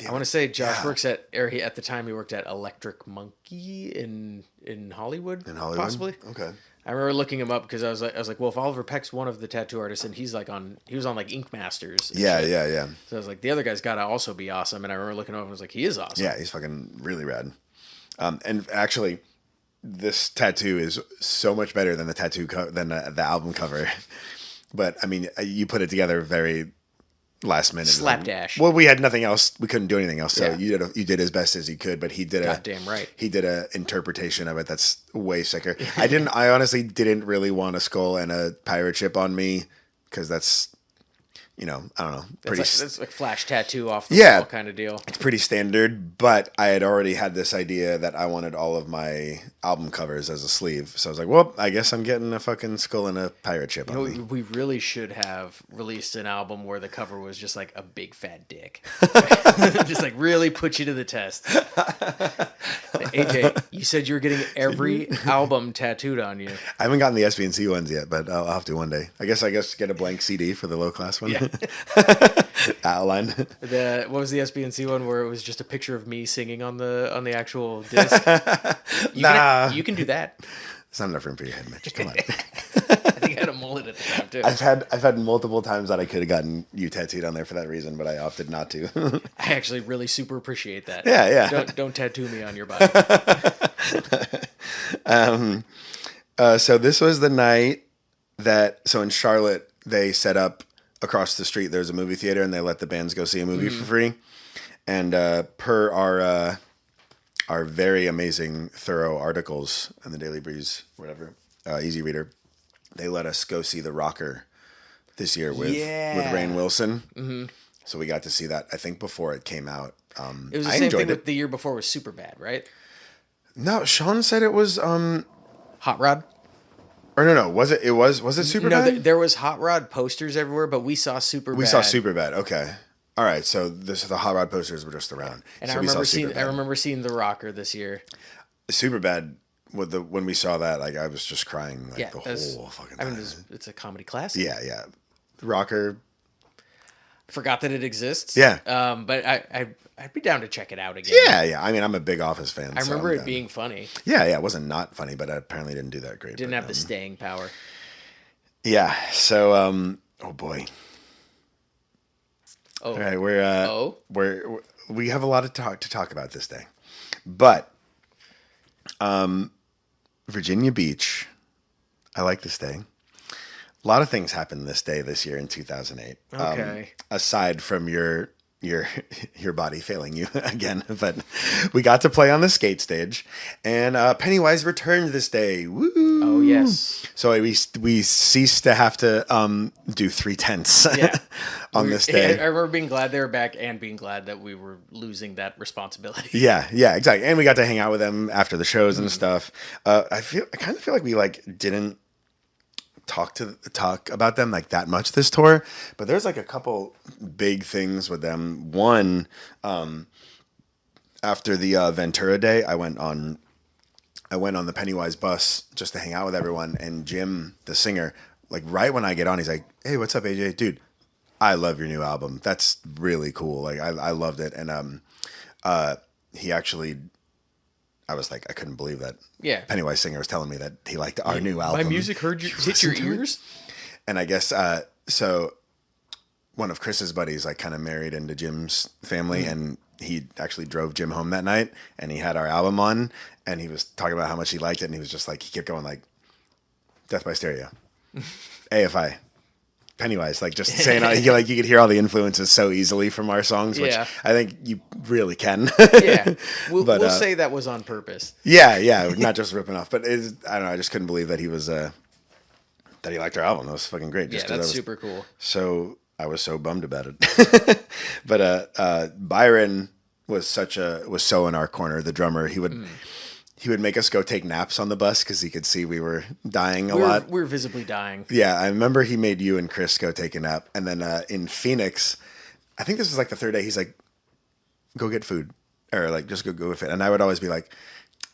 I want to say Josh works at the time he worked at Electric Monkey in Hollywood.
In Hollywood?
Possibly.
Okay.
I remember looking him up because I was like, well, if Oliver Peck's one of the tattoo artists and he was on like Ink Masters. And
Yeah,
shit.
yeah.
So I was like, the other guy's got to also be awesome. And I remember looking over and I was like, he is awesome.
Yeah, he's fucking really rad. And actually, this tattoo is so much better than the album cover. But I mean, you put it together very last minute.
Slapdash.
Well, we had nothing else. We couldn't do anything else. So
Yeah.
you did as best as you could. But he did
Goddamn right.
He did a interpretation of it that's way sicker. I honestly didn't really want a skull and a pirate ship on me because that's, I don't know,
That's like flash tattoo off the
Yeah.
wall kind of deal.
It's pretty standard, but I had already had this idea that I wanted all of my album covers as a sleeve. So I was like, well, I guess I'm getting a fucking skull and a pirate ship on me.
We really should have released an album where the cover was just like a big fat dick. Just like really put you to the test. AJ, you said you were getting every album tattooed on you.
I haven't gotten the SB&C ones yet, but I'll have to one day. I guess get a blank CD for the low class one.
Yeah.
Outline.
What was the SB&C one where it was just a picture of me singing on the actual disc? You can do that.
It's not enough room for your head, Mitch. Come on.
I think I had a mullet at the time too.
I've had multiple times that I could have gotten you tattooed on there for that reason, but I opted not to.
I actually really super appreciate that.
Yeah.
Don't tattoo me on your body.
So this was the night so in Charlotte they set up across the street. There's a movie theater and they let the bands go see a movie for free. And per our very amazing, thorough articles in the Daily Breeze, whatever, Easy Reader, they let us go see The Rocker this year with Rainn Wilson. Mm-hmm. So we got to see that, I think, before it came out.
It was the same thing with the year before was Superbad, right?
No, Sean said it was
Hot Rod.
Or no, was it Superbad?
No, there was Hot Rod posters everywhere, but we saw Superbad.
We saw Superbad. Okay, all right. So the Hot Rod posters were just around.
And
so
I remember seeing The Rocker this year.
Superbad when we saw that, like I was just crying the whole fucking time.
I mean, it's a comedy classic.
Yeah. Rocker.
Forgot that it exists.
Yeah.
But I'd be down to check it out again.
Yeah. I mean, I'm a big Office fan.
I remember it being funny.
Yeah. It wasn't not funny, but it apparently didn't do that great.
Didn't have the staying power.
Yeah. So, oh boy.
Oh.
All right. We have a lot to talk about this day, but, Virginia Beach. I like this day. A lot of things happened this day this year in 2008.
Okay.
Aside from your body failing you again, but we got to play on the skate stage, and Pennywise returned this day. Woo!
Oh yes.
So we ceased to have to do 3/10 on this day.
I remember being glad they were back and being glad that we were losing that responsibility.
Yeah, exactly. And we got to hang out with them after the shows and stuff. I kind of feel like we didn't talk about them like that much this tour, but there's like a couple big things with them. One, after the Ventura day, I went on the Pennywise bus just to hang out with everyone, and Jim, the singer, like right when I get on, he's like, "Hey, what's up, AJ? Dude, I love your new album. That's really cool. Like I loved it." And he actually, I was like, I couldn't believe that.
Yeah.
Pennywise singer was telling me that he liked our new album.
My music hit your ears?
And I guess, so one of Chris's buddies, like kind of married into Jim's family, and he actually drove Jim home that night, and he had our album on, and he was talking about how much he liked it, and he was just like, he kept going like, Death by Stereo, AFI, Pennywise, like just saying, you could hear all the influences so easily from our songs, which I think you really can.
Yeah, we'll say that was on purpose.
Yeah, not just ripping off, but I don't know. I just couldn't believe that he was that he liked our album. That was fucking great.
That's super cool.
So I was so bummed about it. But Byron was so in our corner. The drummer, he would make us go take naps on the bus because he could see we were dying a lot.
We were visibly dying.
Yeah, I remember he made you and Chris go take a nap. And then in Phoenix, I think this was like the third day, he's like, go get food. Or like, just go with it. And I would always be like,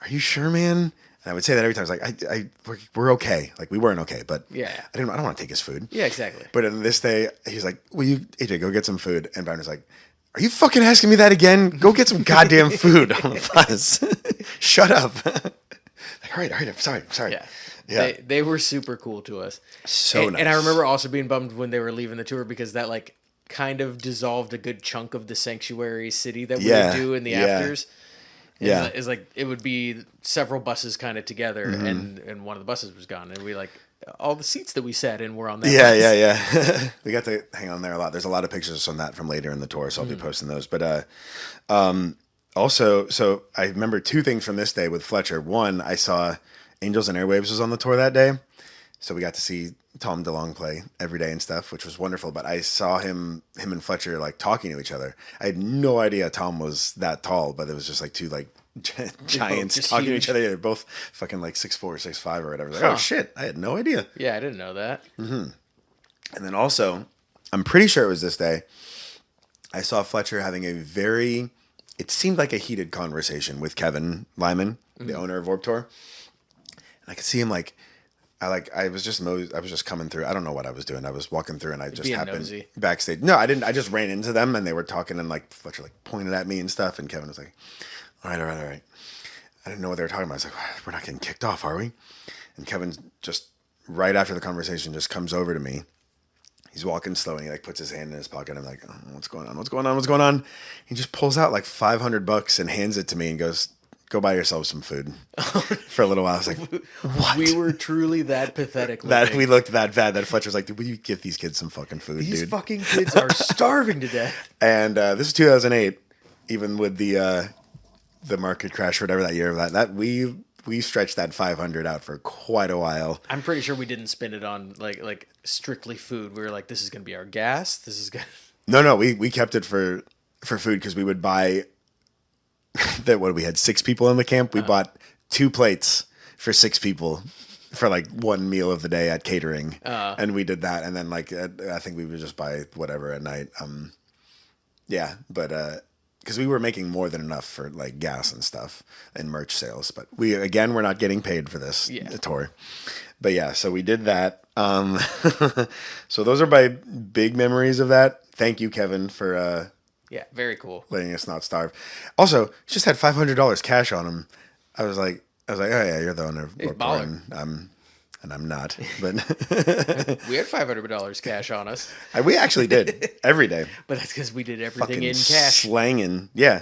are you sure, man? And I would say that every time. I was like, we're okay. Like, we weren't okay. But I don't want to take his food.
Yeah, exactly.
But on this day, he's like, will you, AJ, go get some food? And Byron was like, Are you fucking asking me that again? Go get some goddamn food on the bus. Shut up. Like, all right, I'm sorry.
Yeah.
Yeah.
They were super cool to us.
So
And I
nice.
remember also being bummed when they were leaving the tour because that like kind of dissolved a good chunk of the sanctuary city that we would
Yeah,
do in the
yeah,
afters.
yeah.
Is like it would be several buses kind of together,
Mm-hmm.
and one of the buses was gone, and we like all the seats that we sat in were on that.
Yeah,
bus.
yeah. We got to hang on there a lot. There's a lot of pictures on that from later in the tour, so I'll be posting those. But also, so I remember two things from this day with Fletcher. One, I saw Angels and Airwaves was on the tour that day, so we got to see Tom DeLonge play every day and stuff, which was wonderful. But I saw him and Fletcher like talking to each other. I had no idea Tom was that tall, but it was just like two like giants
just
talking to
huge.
each other. They're both fucking like 6'4", 6'5", or whatever. Like, oh shit, I had no idea.
Yeah, I didn't know that.
And then also, I'm pretty sure it was this day, I saw Fletcher having a very, it seemed like a heated conversation with Kevin Lyman, the owner of Warped Tour. And I could see him like, I was just coming through. I don't know what I was doing. I was walking through and I just
being
happened
nosy.
backstage. No, I didn't. I just ran into them and they were talking and like Fletcher like pointed at me and stuff. And Kevin was like, all right. I didn't know what they were talking about. I was like, we're not getting kicked off, are we? And Kevin just right after the conversation just comes over to me. He's walking slow and he like puts his hand in his pocket. I'm like, oh, what's going on? He just pulls out like $500 and hands it to me and goes, go buy yourself some food for a little while. I was like, what?
We were truly that pathetic.
That
looking.
we looked that bad that Fletcher's like, dude, will you give these kids some fucking food,
These
dude?
fucking kids are starving to death.
And this is 2008, even with the market crash or whatever that year. That we stretched that 500 out for quite a while.
I'm pretty sure we didn't spend it on like strictly food. We were like, this is gonna be our gas. This is gonna.
No, we kept it for food because we would buy that. What we had 6 people in the camp. We bought 2 plates for 6 people for like one meal of the day at catering, and we did that. And then like I think we would just buy whatever at night. Yeah, but because we were making more than enough for like gas and stuff and merch sales, but we're not getting paid for this tour. But yeah, so we did that. So those are my big memories of that. Thank you, Kevin, for
Yeah, very cool.
letting us not starve. Also, he just had $500 cash on him. I was like, oh yeah, you're the owner of Warped Tour, and I'm not. But
We had $500 cash on us,
we actually did every day.
but that's because we did everything
Fucking
in cash.
slanging. Yeah.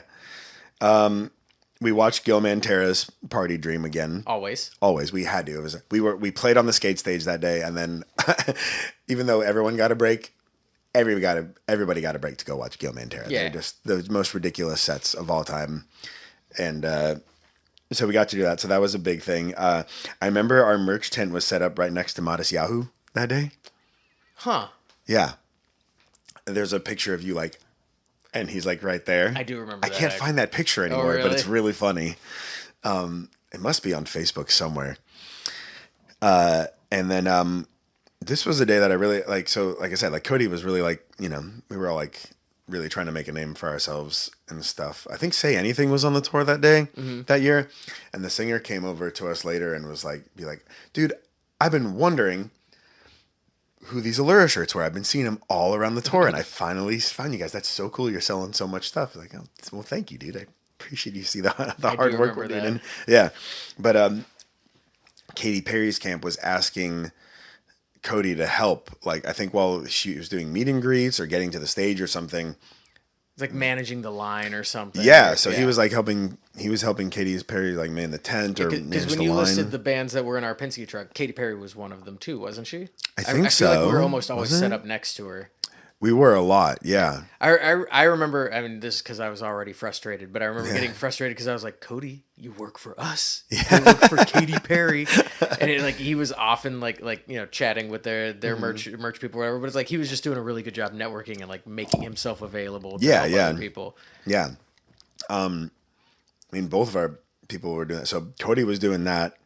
We watched Gil Mantera's Party Dream again.
Always.
Always. We had to. We played on the skate stage that day, and then even though everyone got a break, everybody got a break to go watch Gil Mantera.
Yeah.
They're just the most ridiculous sets of all time. And so we got to do that. So that was a big thing. I remember our merch tent was set up right next to Modest Yahoo that day.
Huh.
Yeah. There's a picture of you like, and he's like right there.
I do remember
I
that,
can't find that picture anymore, but it's really funny. It must be on Facebook somewhere. And then this was a day that I really like. So like I said, like Cody was really like, we were all like really trying to make a name for ourselves and stuff. I think Say Anything was on the tour that day, that year. And the singer came over to us later and was like, dude, I've been wondering who these Allura shirts were. I've been seeing them all around the tour, and I finally found you guys. That's so cool. You're selling so much stuff. Like, oh, well, thank you, dude. I appreciate you see the hard work we're doing. Yeah, but Katy Perry's camp was asking Cody to help. Like, I think while she was doing meet and greets or getting to the stage or something.
It's like managing the line or something.
Yeah, so he was like helping. He was helping Katy Perry like man the tent or manage the line.
Because when you listed the bands that were in our Penske truck, Katy Perry was one of them too, wasn't she?
I think so.
I feel like we were almost always set up next to her.
We were a lot, yeah.
I remember. I mean, this is because I was already frustrated, but I remember getting frustrated because I was like, Cody, you work for us. You work for Katy Perry, and he was often like chatting with their merch people, or whatever. But it's like he was just doing a really good job networking and like making himself available to help other people.
Yeah. I mean, both of our people were doing that. So Cody was doing that.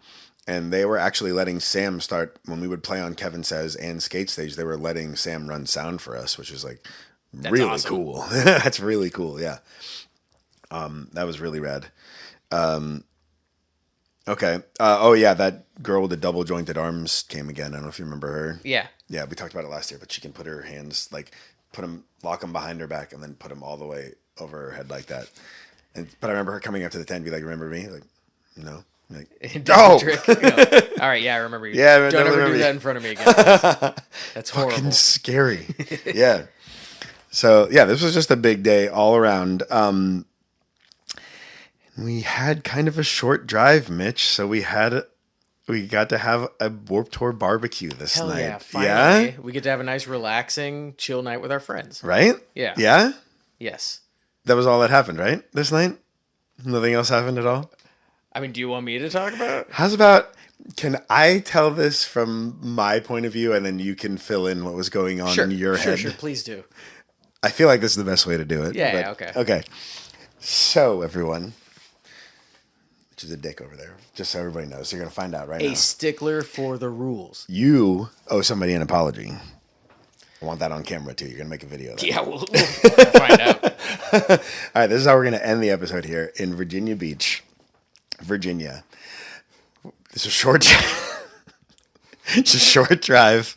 And they were actually letting Sam start when we would play on Kevin Says and Skate Stage. They were letting Sam run sound for us, which is like really
awesome.
cool. That's really cool. Yeah. That was really rad. Okay. Oh yeah. That girl with the double jointed arms came again. I don't know if you remember her.
Yeah.
Yeah. We talked about it last year, but she can put her hands like lock them behind her back, and then put them all the way over her head like that. But I remember her coming up to the tent and be like, "Remember me?" Like, no. I'm like,
oh! Trick. All right, yeah, I remember you.
Yeah,
don't ever do that in front of me again. That's horrible.
Fucking scary. Yeah. So yeah, this was just a big day all around. We had kind of a short drive, Mitch. So we got to have a Warped Tour barbecue this
Hell
night.
yeah, finally. We get to have a nice, relaxing, chill night with our friends.
Right?
Yeah.
Yeah?
Yes.
That was all that happened, right? This night? Nothing else happened at all?
I mean, do you want me to talk about it?
Can I tell this from my point of view, and then you can fill in what was going on in your head?
Sure, please do.
I feel like this is the best way to do it.
Yeah, okay.
Okay. So, everyone, which is a dick over there, just so everybody knows. So you're going to find out right now.
A stickler for the rules.
You owe somebody an apology. I want that on camera, too. You're going to make a video of that.
Yeah, we'll find out.
All right, this is how we're going to end the episode here in Virginia Beach, Virginia. It's a short it's a short drive.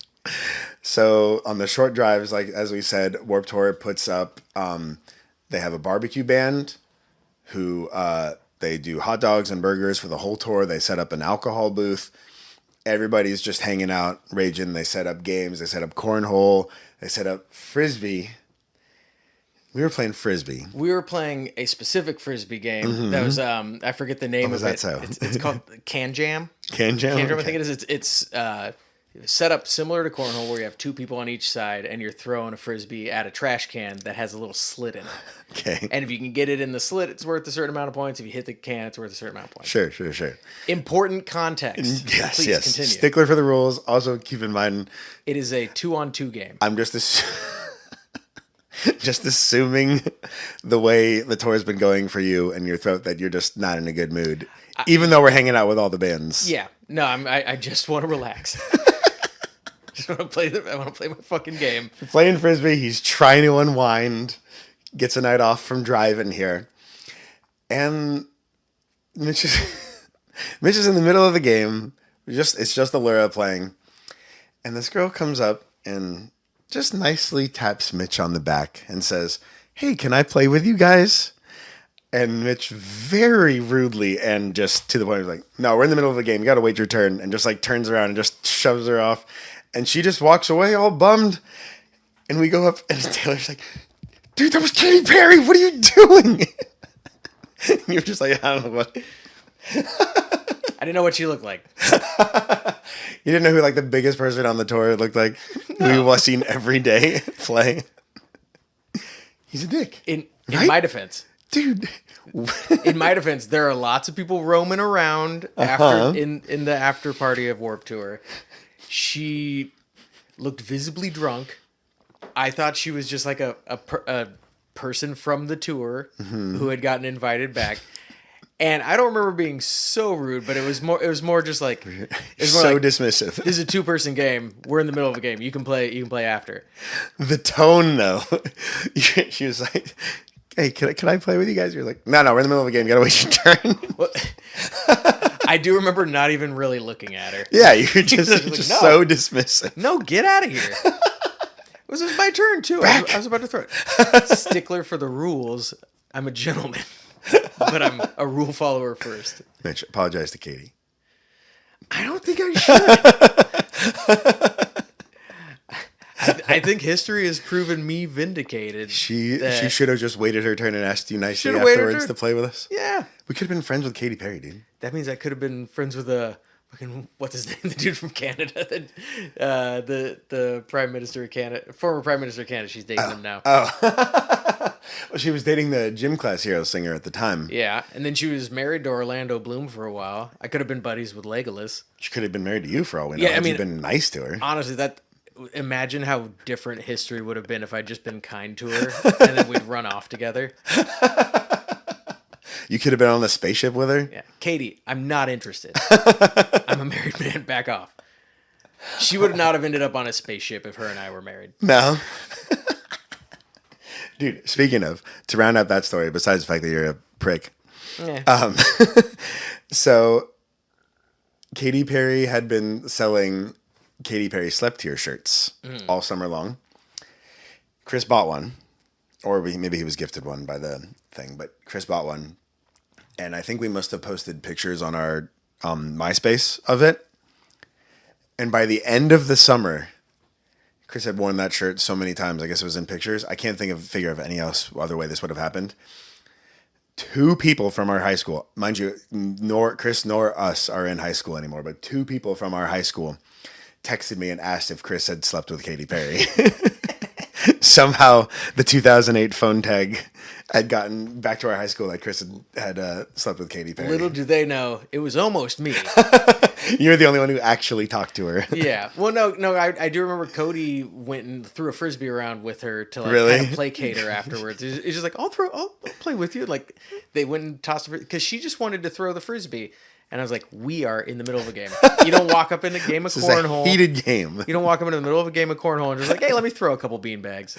So on the short drives, like as we said, Warped Tour puts up, they have a barbecue band who they do hot dogs and burgers for the whole tour. They set up an alcohol booth. Everybody's just hanging out, raging. They set up games. They set up cornhole. They set up frisbee. We were playing frisbee.
We were playing a specific frisbee game that was I forget the name of it.
So?
It's called Can Jam.
Can Jam?
Can Jam, I think it is. It's set up similar to cornhole, where you have two people on each side, and you're throwing a frisbee at a trash can that has a little slit in it.
Okay.
And if you can get it in the slit, it's worth a certain amount of points. If you hit the can, it's worth a certain amount of points.
Sure.
Important context.
Yes.
Continue.
Stickler for the rules. Also, keep in mind,
it is a 2-on-2 game.
I'm just assuming the way the tour has been going for you and your throat that you're just not in a good mood, even though we're hanging out with all the bands.
Yeah. No, I just want to relax. I want to play my fucking game.
We're playing frisbee. He's trying to unwind. Gets a night off from driving here, and Mitch is in the middle of the game. It's just Allura playing, and this girl comes up and just nicely taps Mitch on the back and says, "Hey, can I play with you guys?" And Mitch very rudely and just to the point was like, "No, we're in the middle of the game. You got to wait your turn." And just like turns around and just shoves her off. And she just walks away all bummed. And we go up and Taylor's like, "Dude, that was Katy Perry. What are you doing?" And you're just like, "I don't know what."
I didn't know what she looked like.
You didn't know who like the biggest person on the tour looked like? No. Who we've seen every day play? He's a dick.
In my defense.
Dude.
In my defense, there are lots of people roaming around after in the after party of Warped Tour. She looked visibly drunk. I thought she was just like a person from the tour who had gotten invited back. And I don't remember being so rude, but it was more just like
dismissive.
This is a 2-person game. We're in the middle of a game. You can play after.
The tone though. She was like, "Hey, can I play with you guys?" You're like, No, we're in the middle of a game. You gotta wait your turn."
Well, I do remember not even really looking at her.
Yeah, you're just no. So dismissive.
No, get out of here. It was my turn too. I was about to throw it. Stickler for the rules. I'm a gentleman, but I'm a rule follower first.
Mitch, apologize to Katie.
I don't think I should. I think history has proven me vindicated.
She should have just waited her turn and asked you nicely afterwards to play with us.
Yeah.
We could have been friends with Katy Perry, dude.
That means I could have been friends with fucking what's his name? The dude from Canada. The Prime Minister of Canada, former Prime Minister of Canada. She's dating him now.
Oh. Well, she was dating the gym class hero singer at the time.
Yeah, and then she was married to Orlando Bloom for a while. I could have been buddies with Legolas.
She could have been married to you for all we know.
Yeah, I mean,
you've been nice to her.
Honestly, imagine how different history would have been if I'd just been kind to her and then we'd run off together.
You could have been on the spaceship with her.
Yeah, Katie, I'm not interested. I'm a married man. Back off. She would not have ended up on a spaceship if her and I were married.
No. Dude, speaking of, to round out that story, besides the fact that you're a prick.
Yeah.
So Katy Perry had been selling Katy Perry Slept Here shirts all summer long. Chris bought one, or maybe he was gifted one by the thing, but Chris bought one, and I think we must have posted pictures on our MySpace of it. And by the end of the summer, Chris had worn that shirt so many times. I guess it was in pictures. I can't figure of any other way this would have happened. 2 people from our high school, mind you, nor Chris nor us are in high school anymore, but 2 people from our high school texted me and asked if Chris had slept with Katy Perry. Somehow the 2008 phone tag had gotten back to our high school that Chris had slept with Katy Perry.
Little do they know, it was almost me.
You're the only one who actually talked to her.
Yeah. Well, no, I do remember Cody went and threw a Frisbee around with her to like
Really?
kind of placate her afterwards. It's just like, I'll play with you. Like they went and tossed her because she just wanted to throw the Frisbee. And I was like, we are in the middle of a game. You don't walk up in a game of cornhole.
It's a heated game.
You don't walk up in the middle of a game of cornhole and just like, hey, let me throw a couple beanbags.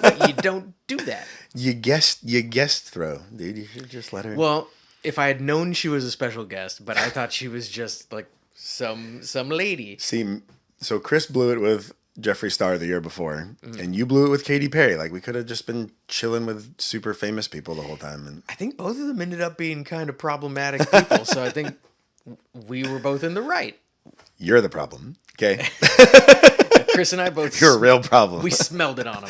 Like, you don't do that.
You guessed throw, dude. You should just let her.
Well, if I had known she was a special guest, but I thought she was just like some lady.
See, so Chris blew it with Jeffree Star the year before, and you blew it with Katy Perry. Like we could have just been chilling with super famous people the whole time. And
I think both of them ended up being kind of problematic people, so I think we were both in the right.
You're the problem, okay?
Chris and I both.
You're a real problem.
We smelled it on him.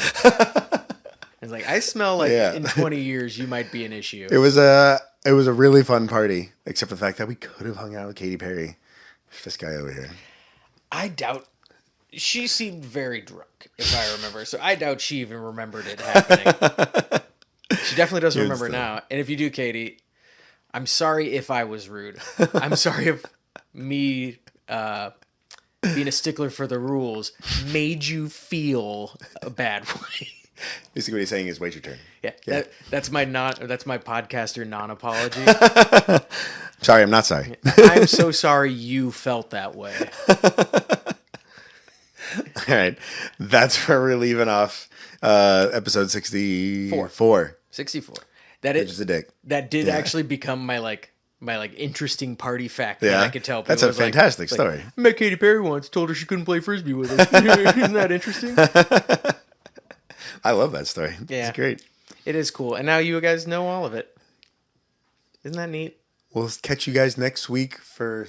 It's like I smell like in 20 years you might be an issue.
It was a really fun party, except for the fact that we could have hung out with Katy Perry. This guy over here.
I doubt. She seemed very drunk, if I remember. So I doubt she even remembered it happening. She definitely doesn't remember now. And if you do, Katie, I'm sorry if I was rude. I'm sorry if me being a stickler for the rules made you feel a bad way.
Basically, what he's saying is, wait your turn.
Yeah. That's my podcaster non-apology.
Sorry, I'm not sorry.
I'm so sorry you felt that way.
All right, that's where we're leaving off. Episode 64.
64.
Just a dick.
That did actually become my interesting party fact that I could tell people.
That's a fantastic story.
I met Katy Perry once, told her she couldn't play Frisbee with us. Isn't that interesting?
I love that story.
Yeah.
It's great.
It is cool. And now you guys know all of it. Isn't that neat?
We'll catch you guys next week for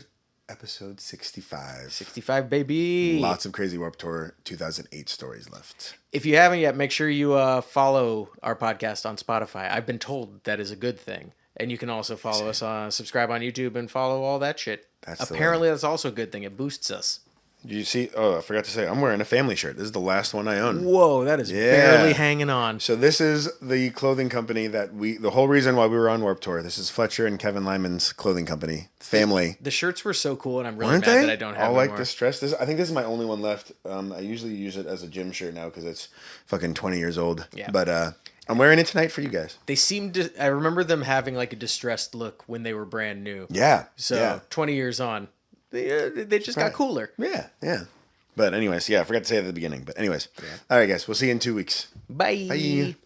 episode 65.
65, baby.
Lots of Crazy Warped Tour 2008 stories left.
If you haven't yet, make sure you follow our podcast on Spotify. I've been told that is a good thing. And you can also follow us subscribe on YouTube and follow all that shit. Apparently, that's also a good thing. It boosts us.
Did you see? Oh, I forgot to say, I'm wearing a family shirt. This is the last one I own.
Whoa, that is barely hanging on.
So this is the clothing company that the whole reason why we were on Warped Tour. This is Fletcher and Kevin Lyman's clothing company. Family.
The shirts were so cool, and I'm really mad that I don't have
all
them
like distressed. I think this is my only one left. I usually use it as a gym shirt now because it's fucking 20 years old.
Yeah.
But I'm wearing it tonight for you guys.
They seemed to. I remember them having like a distressed look when they were brand new.
Yeah.
So 20 years on, they just got cooler.
Yeah. But anyways, I forgot to say it at the beginning. But anyways, all right, guys, we'll see you in 2 weeks.
Bye.
Bye.